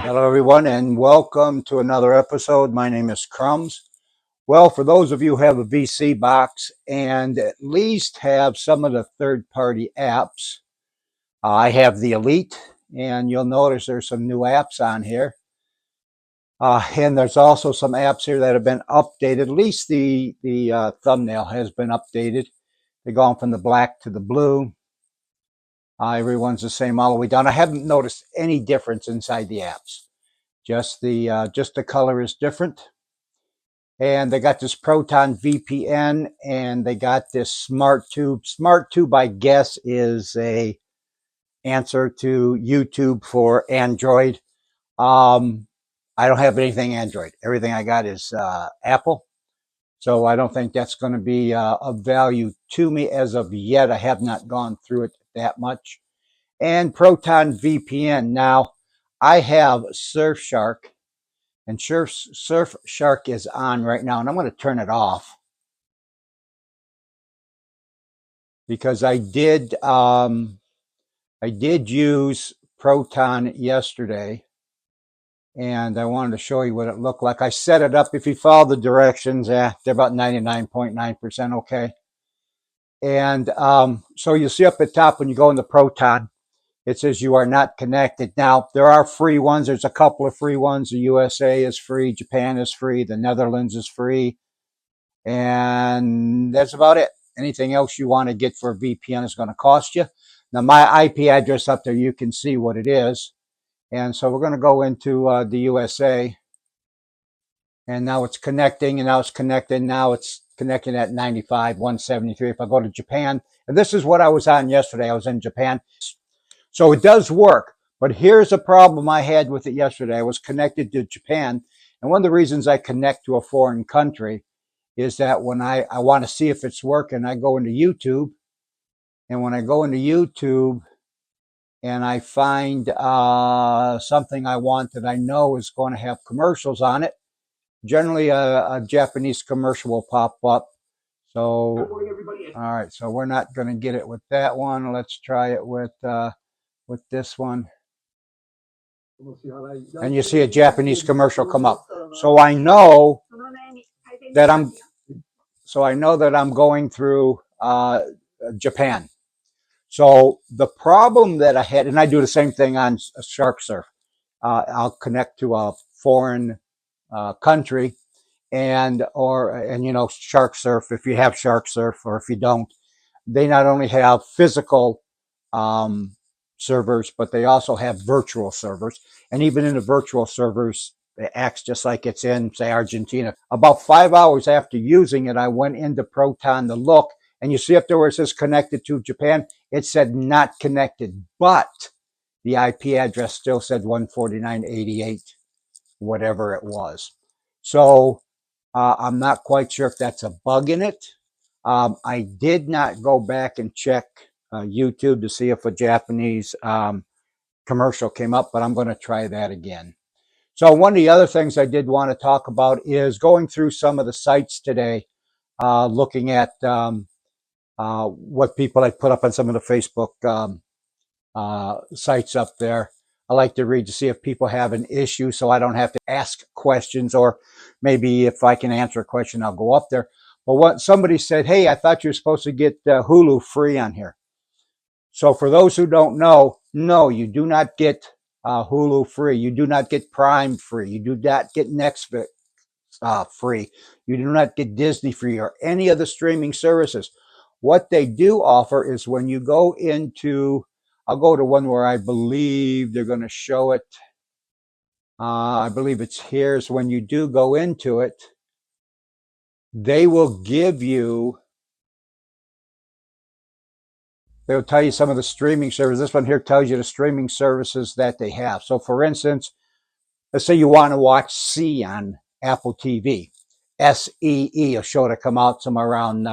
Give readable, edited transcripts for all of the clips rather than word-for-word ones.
Hello, everyone, and welcome to another episode. My name is Crumbs. Well, for those of you who have a VSeeBox and at least have some of the third-party apps, I have the Elite, and you'll notice there's some new apps on here. And there's also some apps here that have been updated. At least the thumbnail has been updated. They've gone from the black to the blue. Everyone's the same all the way down. I haven't noticed any difference inside the apps. Just the color is different. And they got this Proton VPN, and they got this Smart Tube. Smart Tube, I guess, is a answer to YouTube for Android. I don't have anything Android. Everything I got is Apple. So I don't think that's going to be of value to me as of yet. I have not gone through it that much. And Proton VPN. Now, I have Surfshark, and Surfshark is on right now, and I'm going to turn it off because I did use Proton yesterday, and I wanted to show you what it looked like. I set it up. If you follow the directions, they're about 99.9% okay. And so you'll see up at the top when you go into Proton, it says you are not connected. Now, there are free ones. There's a couple of free ones. The USA is free. Japan is free. The Netherlands is free. And that's about it. Anything else you want to get for a VPN is going to cost you. Now, my IP address up there, you can see what it is. And so we're going to go into the USA. And now it's connecting, and now it's connected. Now it's connecting at 95, 173. If I go to Japan, and this is what I was on yesterday. I was in Japan. So it does work, but here's a problem I had with it yesterday. I was connected to Japan, and one of the reasons I connect to a foreign country is that when I want to see if it's working, I go into YouTube, and when I go into YouTube and I find something I want that I know is going to have commercials on it, generally a Japanese commercial will pop up. So, all right, so we're not going to get it with that one. Let's try it with this one. And you see a Japanese commercial come up. So I know that I'm going through Japan. So the problem that I had, and I do the same thing on SharkSurf. I'll connect to a foreign country, and you know, SharkSurf. If you have SharkSurf, or if you don't, they not only have physical servers, but they also have virtual servers. And even in the virtual servers, it acts just like it's in, say, Argentina. About 5 hours after using it, I went into Proton to look, and you see up there where it says connected to Japan, it said not connected, but the IP address still said 149.88, whatever it was. So I'm not quite sure if that's a bug in it. I did not go back and check YouTube to see if a Japanese commercial came up, but I'm going to try that again. So one of the other things I did want to talk about is going through some of the sites today, looking at what people had put up on some of the Facebook sites up there. I like to read to see if people have an issue so I don't have to ask questions, or maybe if I can answer a question, I'll go up there. But what somebody said, hey, I thought you were supposed to get HULU free on here. So for those who don't know, no, you do not get HULU free. You do not get Prime free. You do not get Netflix free. You do not get Disney free or any of the streaming services. What they do offer is when you go into, I'll go to one where I believe they're going to show it. I believe it's here. So when you do go into it, they will give you, they'll tell you some of the streaming services. This one here tells you the streaming services that they have. So for instance, let's say you want to watch See on Apple TV. SEE, a show to come out somewhere around,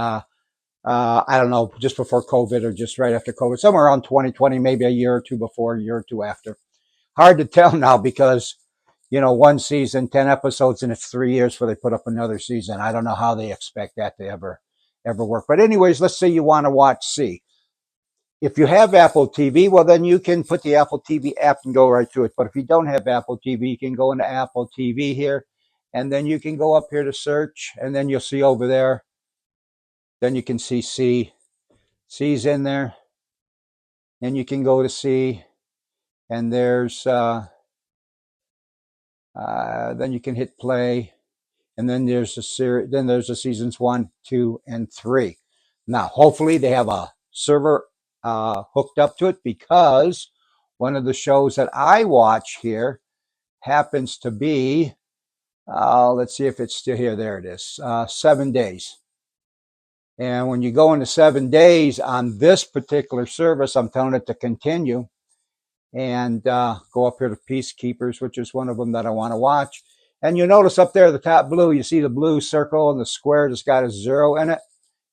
I don't know, just before COVID or just right after COVID, somewhere around 2020, maybe a year or two before, a year or two after. Hard to tell now because, you know, one season, 10 episodes, and it's 3 years before they put up another season. I don't know how they expect that to ever work. But anyways, let's say you want to watch See. if you have Apple TV, well, then you can put the Apple TV app and go right to it. But if you don't have Apple TV, you can go into Apple TV here, and then you can go up here to search, and then you'll see over there. Then you can see C. C's in there. Then you can go to C, and there's then you can hit play, and then there's a series. Then there's the seasons 1, 2, and 3. Now, hopefully, they have a server hooked up to it, because one of the shows that I watch here happens to be, let's see if it's still here. There it is, 7 Days. And when you go into 7 days on this particular service, I'm telling it to continue and go up here to Peacekeepers, which is one of them that I want to watch. And you notice up there, the top blue, you see the blue circle and the square that's got a 0 in it.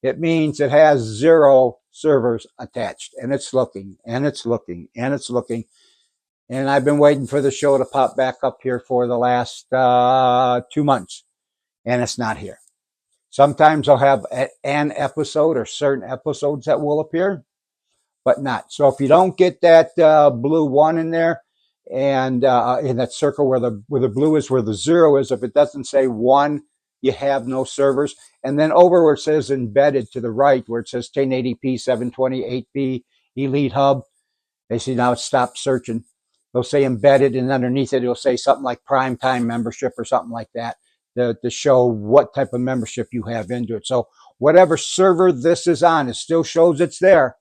It means it has 0 servers attached, and it's looking, and it's looking, and it's looking. And I've been waiting for the show to pop back up here for the last 2 months, and it's not here. Sometimes I'll have an episode or certain episodes that will appear, but not. So if you don't get that blue 1 in there, and in that circle where the blue is, where the 0 is, if it doesn't say 1, you have no servers. And then over where it says embedded to the right, where it says 1080p, 720p, Elite Hub, they see now it's stopped searching. They'll say embedded, and underneath it, it'll say something like prime time membership or something like that to show what type of membership you have into it. So whatever server this is on, it still shows it's there,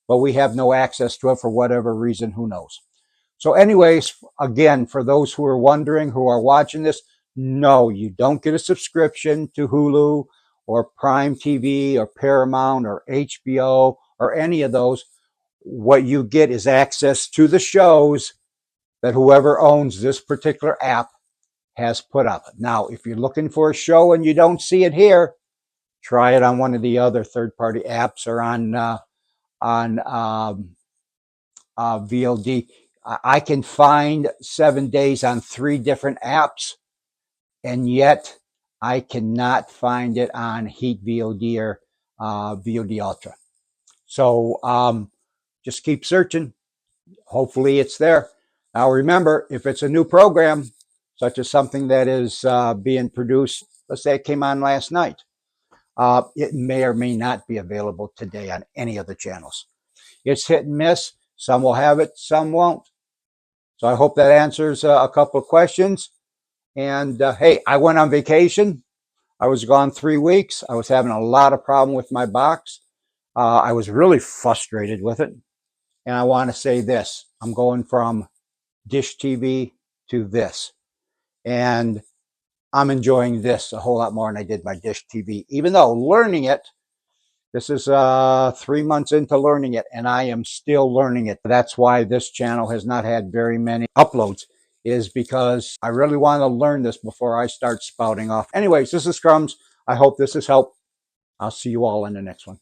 but we have no access to it for whatever reason, who knows. So anyways, again, for those who are wondering, who are watching this, no, you don't get a subscription to Hulu or Prime TV or Paramount or HBO or any of those. What you get is access to the shows that whoever owns this particular app has put up. Now, if you're looking for a show and you don't see it here, try it on one of the other third-party apps or on VOD. I can find 7 days on 3 different apps, and yet I cannot find it on Heat VOD or VOD Ultra. So just keep searching. Hopefully it's there. Now remember, if it's a new program, such as something that is being produced, let's say it came on last night, it may or may not be available today on any of the channels. It's hit and miss. Some will have it, some won't. So I hope that answers a couple of questions. And hey, I went on vacation. I was gone 3 weeks. I was having a lot of problem with my box. I was really frustrated with it. And I want to say this. I'm going from Dish TV to this. And I'm enjoying this a whole lot more than I did my Dish TV. Even though learning it, this is 3 months into learning it, and I am still learning it. That's why this channel has not had very many uploads, is because I really want to learn this before I start spouting off. Anyways, this is Crumbs. I hope this has helped. I'll see you all in the next one.